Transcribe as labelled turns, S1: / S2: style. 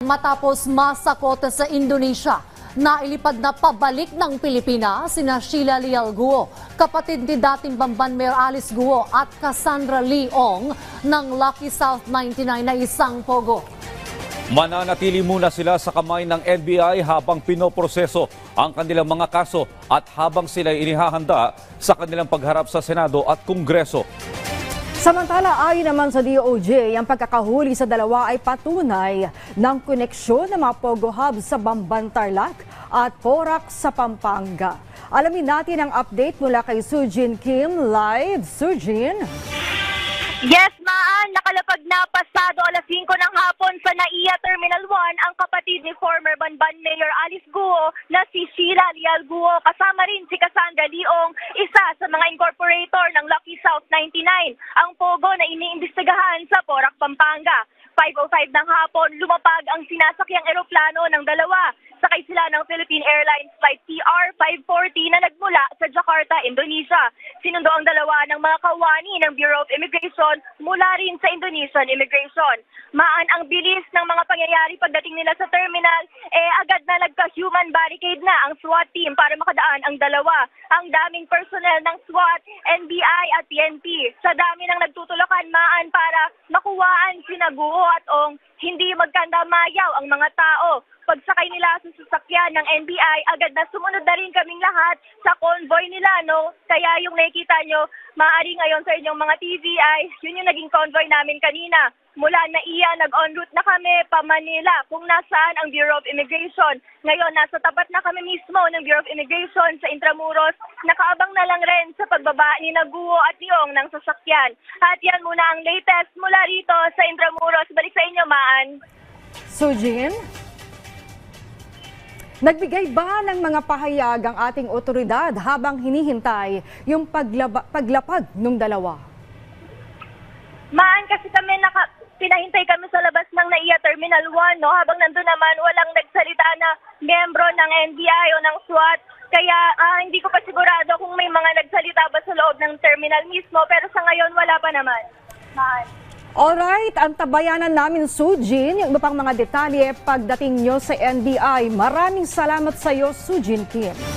S1: Matapos masakot sa Indonesia, nailipad na pabalik ng Pilipinas sina Sheila Leal Guo, kapatid ni dating Bamban Mayor Alice Guo at Cassandra Leong ng Lucky South 99 na isang pogo.
S2: Mananatili muna sila sa kamay ng NBI habang pinoproseso ang kanilang mga kaso at habang sila inihahanda sa kanilang pagharap sa Senado at Kongreso.
S3: Samantala, ayon naman sa DOJ, ang pagkakahuli sa dalawa ay patunay ng koneksyon ng mga Pogo Hub sa Bamban, Tarlac at Porac sa Pampanga. Alamin natin ang update mula kay Sujin Kim live. Sujin?
S4: Yes, Maan, nakalapag na pasado alas 5 ng hapon sa NAIA Terminal 1 ang kapatid ni former Bamban Mayor Alice Guo na si Sheila Leal Guo. Kasama rin si Cassandra Leong, isa sa mga incorporator ng Lucky South 99, ang pogo na iniimbestigahan sa Porac, Pampanga. 5:05 ng hapon, lumapag ang sinasakyang eroplano ng dalawa. Sakay sila ng Philippine Airlines Flight TR-540 na nagmula sa Jakarta, Indonesia. Sinundo ang dalawa ng mga kawani ng Bureau of Immigration mula rin sa Indonesian Immigration. Maan ang bilis ng mga pangyayari pagdating nila sa terminal, agad na nagka-human barricade na ang SWAT team para makadaan ang dalawa. Ang daming personnel ng SWAT, NBI at PNP. Sa dami ng nagtutulakan, Maan, para makuwaan sina Guo at Ong, hindi magkandamayaw ang mga tao. Pagsakay nila sa sasakyan ng NBI, agad na sumunod na rin kaming lahat sa convoy nila, no? Kaya yung nakikita nyo, maaari ngayon sa inyong mga TV ay yun yung naging convoy namin kanina. Mula NAIA, nag-en route na kami pa Manila kung nasaan ang Bureau of Immigration. Ngayon, nasa tapat na kami mismo ng Bureau of Immigration sa Intramuros. Nakaabang na lang rin sa pagbaba ni Guo at Leong ng sasakyan. At yan muna ang latest mula rito sa Intramuros. Balik sa inyo, Maan.
S3: Sujin? Nagbigay ba ng mga pahayag ang ating otoridad habang hinihintay yung paglapag ng dalawa?
S4: Maan, kasi pinahintay kami sa labas ng NAIA Terminal 1, no? Habang nandun naman, walang nagsalita na miyembro ng NBI o ng SWAT. Kaya hindi ko pa sigurado kung may mga nagsalita ba sa loob ng terminal mismo. Pero sa ngayon, wala pa naman. Maan.
S3: Alright, ang tabayanan namin, Sujin, yung iba pang mga detalye pagdating nyo sa NBI. Maraming salamat sa iyo, Sujin Kim.